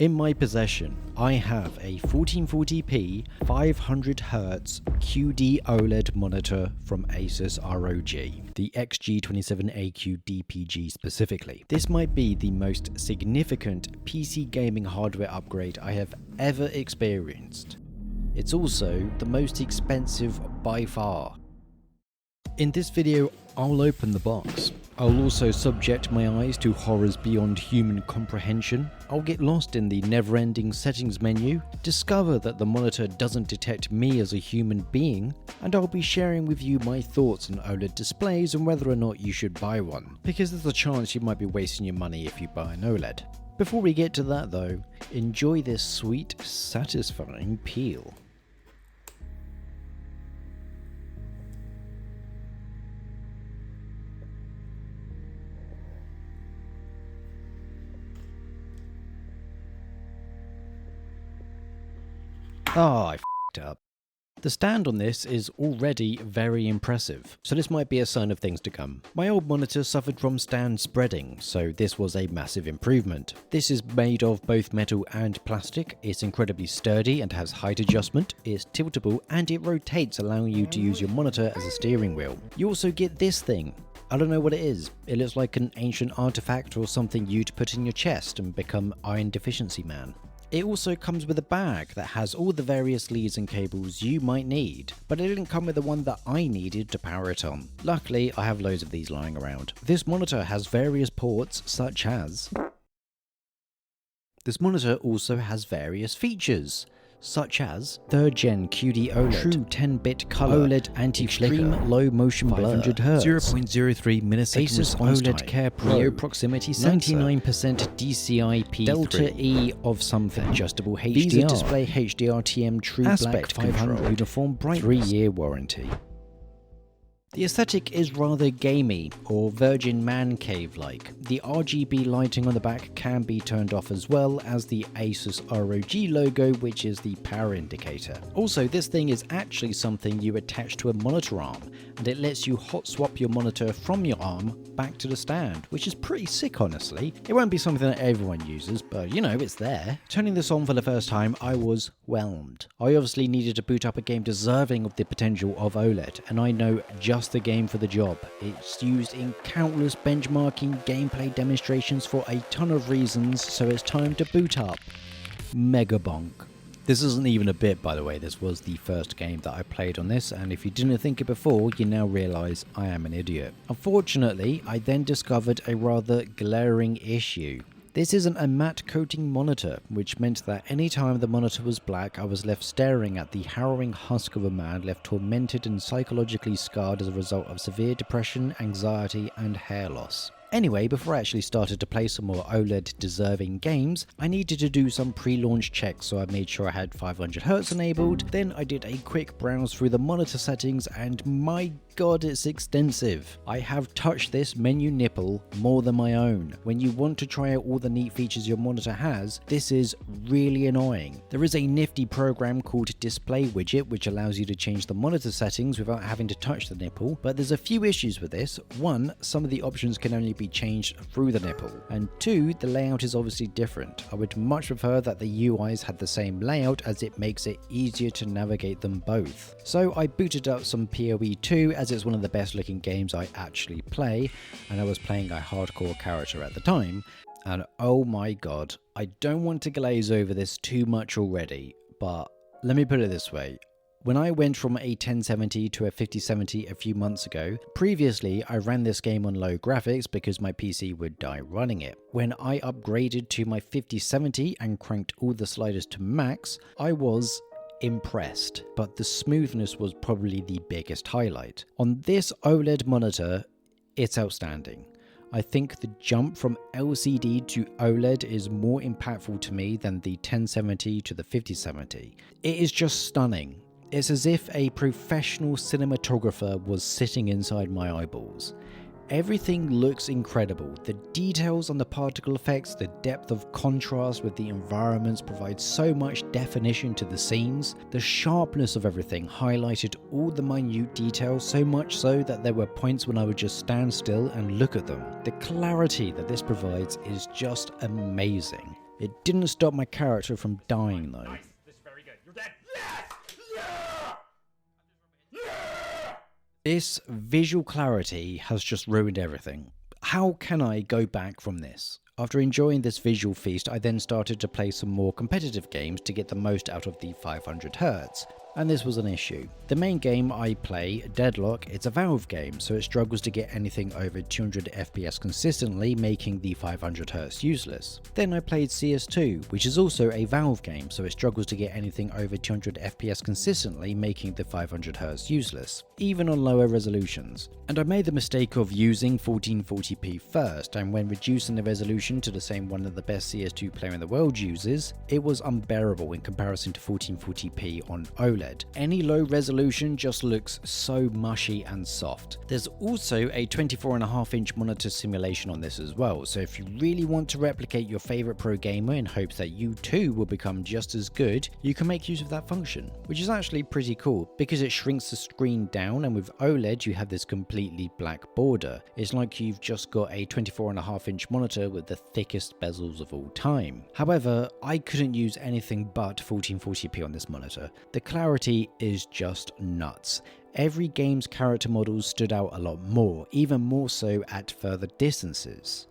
In my possession, I have a 1440p 500Hz QD-OLED monitor from ASUS ROG, the XG27AQ DPG specifically. This might be the most significant PC gaming hardware upgrade I have ever experienced. It's also the most expensive by far. In this video, I'll open the box. I'll also subject my eyes to horrors beyond human comprehension. I'll get lost in the never-ending settings menu, discover that the monitor doesn't detect me as a human being, and I'll be sharing with you my thoughts on OLED displays and whether or not you should buy one, because there's a chance you might be wasting your money if you buy an OLED. Before we get to that though, enjoy this sweet, satisfying peel. Oh, I f***ed up. The stand on this is already very impressive, so this might be a sign of things to come. My old monitor suffered from stand spreading, so this was a massive improvement. This is made of both metal and plastic, it's incredibly sturdy and has height adjustment, it's tiltable and it rotates, allowing you to use your monitor as a steering wheel. You also get this thing. I don't know what it is. It looks like an ancient artifact or something you'd put in your chest and become Iron Deficiency Man. It also comes with a bag that has all the various leads and cables you might need, but it didn't come with the one that I needed to power it on. Luckily, I have loads of these lying around. This monitor has various ports such as... This monitor also has various features, such as 3rd Gen QD-OLED, true 10-bit color, OLED anti-flicker, extreme low motion blur, 500Hz, 0.03 millisecond ASUS response OLED time, Care Pro, proximity sensor, 99% DCI P3, Delta E of something, adjustable HDR, VISA display HDR TM True Aspect Black 500 uniform brightness, 3-year warranty. The aesthetic is rather gamey, or Virgin Man Cave-like. The RGB lighting on the back can be turned off, as well as the ASUS ROG logo, which is the power indicator. Also, this thing is actually something you attach to a monitor arm, and it lets you hot swap your monitor from your arm back to the stand, which is pretty sick honestly. It won't be something that everyone uses, but you know, it's there. Turning this on for the first time, I was whelmed. I obviously needed to boot up a game deserving of the potential of OLED, and I know just the game for the job. It's used in countless benchmarking gameplay demonstrations for a ton of reasons, so it's time to boot up. Mega bonk. This isn't even a bit, by the way. This was the first game that I played on this, and if you didn't think it before, you now realise I am an idiot. Unfortunately, I then discovered a rather glaring issue. This isn't a matte coating monitor, which meant that any time the monitor was black, I was left staring at the harrowing husk of a man left tormented and psychologically scarred as a result of severe depression, anxiety, and hair loss. Anyway, before I actually started to play some more OLED deserving games, I needed to do some pre-launch checks, so I made sure I had 500Hz enabled. Then I did a quick browse through the monitor settings, and my god, it's extensive. I have touched this menu nipple more than my own. When you want to try out all the neat features your monitor has, this is really annoying. There is a nifty program called Display Widget, which allows you to change the monitor settings without having to touch the nipple, but there's a few issues with this. One, some of the options can only be changed through the nipple, and two, the layout is obviously different. I would much prefer that the UIs had the same layout, as it makes it easier to navigate them both. So I booted up some PoE 2, as it's one of the best looking games I actually play, and I was playing a hardcore character at the time, and oh my god, I don't want to glaze over this too much already, but let me put it this way. When I went from a 1070 to a 5070 a few months ago, previously I ran this game on low graphics because my PC would die running it. When I upgraded to my 5070 and cranked all the sliders to max, I was impressed, but the smoothness was probably the biggest highlight. On this OLED monitor, it's outstanding. I think the jump from LCD to OLED is more impactful to me than the 1070 to the 5070. It is just stunning. It's as if a professional cinematographer was sitting inside my eyeballs. Everything looks incredible. The details on the particle effects, the depth of contrast with the environments provide so much definition to the scenes. The sharpness of everything highlighted all the minute details, so much so that there were points when I would just stand still and look at them. The clarity that this provides is just amazing. It didn't stop my character from dying though. Nice. This is very good. You're dead. Yes! Yeah! Yeah! This visual clarity has just ruined everything. How can I go back from this? After enjoying this visual feast, I then started to play some more competitive games to get the most out of the 500Hz. And this was an issue. The main game I play, Deadlock, it's a Valve game, so it struggles to get anything over 200 FPS consistently, making the 500Hz useless. Then I played CS2, which is also a Valve game, so it struggles to get anything over 200 FPS consistently, making the 500Hz useless, even on lower resolutions. And I made the mistake of using 1440p first, and when reducing the resolution to the same one that the best CS2 player in the world uses, it was unbearable in comparison to 1440p on OLED. Any low resolution just looks so mushy and soft. There's also a 24.5-inch monitor simulation on this as well, so if you really want to replicate your favorite pro gamer in hopes that you too will become just as good, you can make use of that function, which is actually pretty cool because it shrinks the screen down, and with OLED you have this completely black border. It's like you've just got a 24.5-inch monitor with the thickest bezels of all time. However, I couldn't use anything but 1440p on this monitor. The clarity is just nuts. Every game's character models stood out a lot more, even more so at further distances.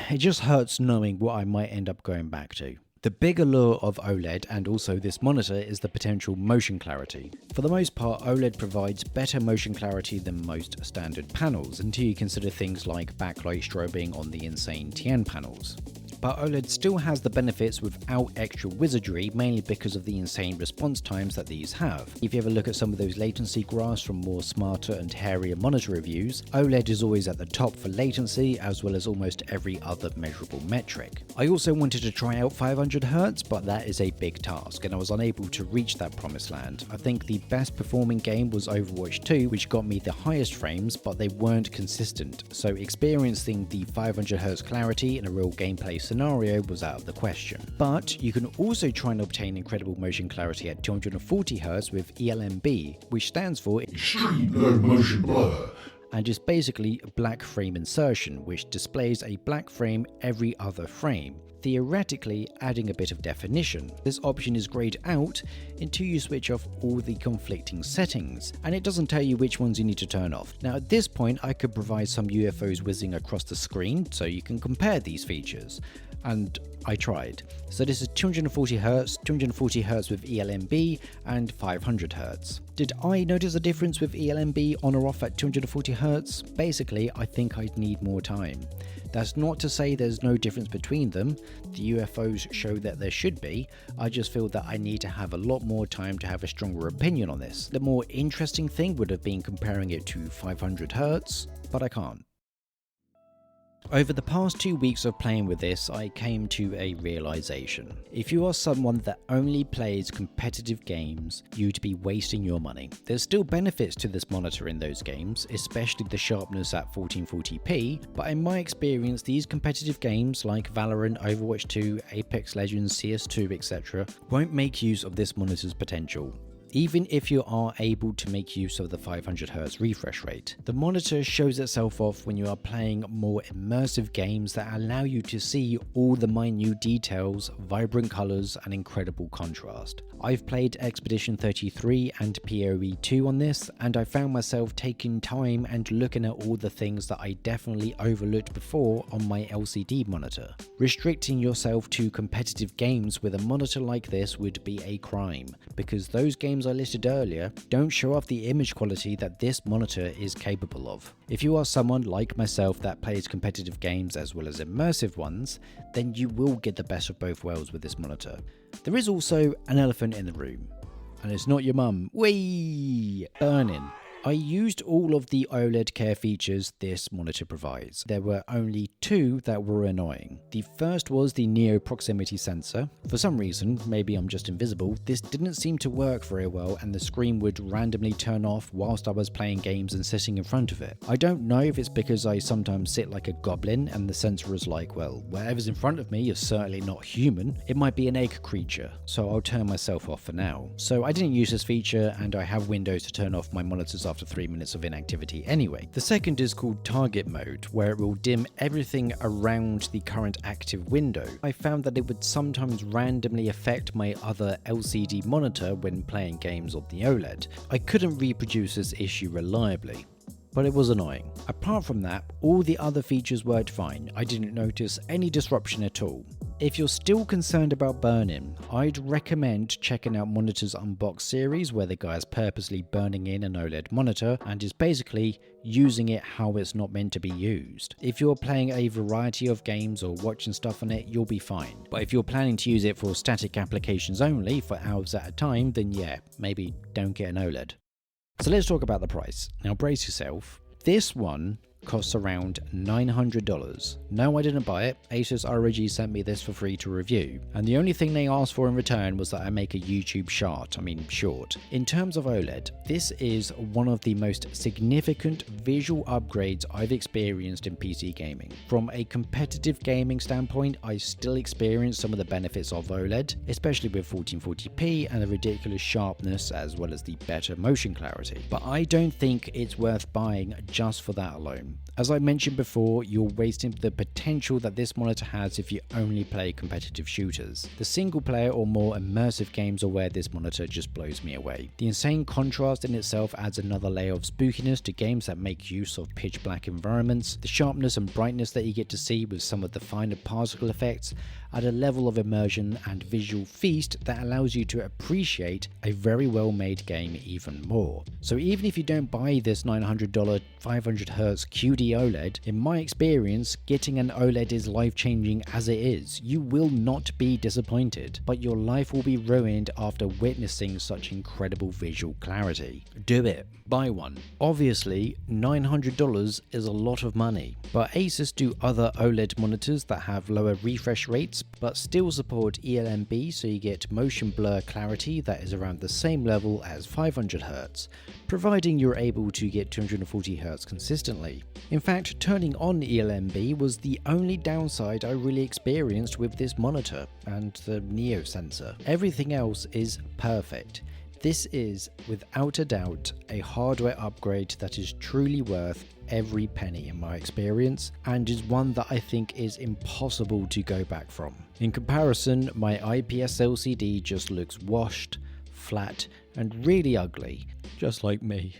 It just hurts knowing what I might end up going back to. The big allure of OLED and also this monitor is the potential motion clarity. For the most part, OLED provides better motion clarity than most standard panels, until you consider things like backlight strobing on the insane TN panels. But OLED still has the benefits without extra wizardry, mainly because of the insane response times that these have. If you ever look at some of those latency graphs from more smarter and hairier monitor reviews, OLED is always at the top for latency, as well as almost every other measurable metric. I also wanted to try out 500Hz, but that is a big task, and I was unable to reach that promised land. I think the best performing game was Overwatch 2, which got me the highest frames, but they weren't consistent, so experiencing the 500Hz clarity in a real gameplay scenario was out of the question. But you can also try and obtain incredible motion clarity at 240Hz with ELMB, which stands for Extreme Low Motion Blur, and is basically black frame insertion, which displays a black frame every other frame, theoretically adding a bit of definition. This option is grayed out until you switch off all the conflicting settings, and it doesn't tell you which ones you need to turn off. Now at this point I could provide some UFOs whizzing across the screen so you can compare these features, and I tried. So this is 240Hz, 240Hz with ELMB, and 500Hz. Did I notice a difference with ELMB on or off at 240Hz? Basically, I think I'd need more time. That's not to say there's no difference between them. The UFOs show that there should be. I just feel that I need to have a lot more time to have a stronger opinion on this. The more interesting thing would have been comparing it to 500Hz, but I can't. Over the past 2 weeks of playing with this, I came to a realization. If you are someone that only plays competitive games, you'd be wasting your money. There's still benefits to this monitor in those games, especially the sharpness at 1440p, but in my experience, these competitive games like Valorant, Overwatch 2, Apex Legends, CS2, etc. won't make use of this monitor's potential. Even if you are able to make use of the 500Hz refresh rate. The monitor shows itself off when you are playing more immersive games that allow you to see all the minute details, vibrant colors, and incredible contrast. I've played Expedition 33 and PoE 2 on this, and I found myself taking time and looking at all the things that I definitely overlooked before on my LCD monitor. Restricting yourself to competitive games with a monitor like this would be a crime, because those games I listed earlier don't show off the image quality that this monitor is capable of. If you are someone like myself that plays competitive games as well as immersive ones, then you will get the best of both worlds with this monitor. There is also an elephant in the room, and it's not your mum. Whee! Burning. I used all of the OLED care features this monitor provides. There were only two that were annoying. The first was the Neo proximity sensor. For some reason, maybe I'm just invisible, this didn't seem to work very well, and the screen would randomly turn off whilst I was playing games and sitting in front of it. I don't know if it's because I sometimes sit like a goblin and the sensor is like, well, whatever's in front of me is certainly not human. It might be an egg creature, so I'll turn myself off for now. So I didn't use this feature, and I have windows to turn off my monitors after 3 minutes of inactivity anyway. The second is called target mode, where it will dim everything around the current active window. I found that it would sometimes randomly affect my other LCD monitor when playing games on the OLED. I couldn't reproduce this issue reliably, but it was annoying. Apart from that, all the other features worked fine. I didn't notice any disruption at all. If you're still concerned about burn-in, I'd recommend checking out Monitor's Unboxed series, where the guy is purposely burning in an OLED monitor and is basically using it how it's not meant to be used. If you're playing a variety of games or watching stuff on it, you'll be fine. But if you're planning to use it for static applications only for hours at a time, then yeah, maybe don't get an OLED. So let's talk about the price. Now brace yourself. This one costs around $900. No, I didn't buy it. ASUS ROG sent me this for free to review, and the only thing they asked for in return was that I make a YouTube short. In terms of OLED, this is one of the most significant visual upgrades I've experienced in PC gaming. From a competitive gaming standpoint, I still experience some of the benefits of OLED, especially with 1440p and the ridiculous sharpness as well as the better motion clarity. But I don't think it's worth buying just for that alone. As I mentioned before, you're wasting the potential that this monitor has if you only play competitive shooters. The single player or more immersive games are where this monitor just blows me away. The insane contrast in itself adds another layer of spookiness to games that make use of pitch black environments. The sharpness and brightness that you get to see with some of the finer particle effects add a level of immersion and visual feast that allows you to appreciate a very well made game even more. So even if you don't buy this $900 500Hz QD-OLED, in my experience, getting an OLED is life-changing as it is. You will not be disappointed, but your life will be ruined after witnessing such incredible visual clarity. Do it. Buy one. Obviously, $900 is a lot of money, but ASUS do other OLED monitors that have lower refresh rates, but still support ELMB, so you get motion blur clarity that is around the same level as 500Hz, providing you're able to get 240Hz consistently. In fact, turning on ELMB was the only downside I really experienced with this monitor and the Neo sensor. Everything else is perfect. This is, without a doubt, a hardware upgrade that is truly worth every penny in my experience, and is one that I think is impossible to go back from. In comparison, my IPS LCD just looks washed, flat, and really ugly, just like me.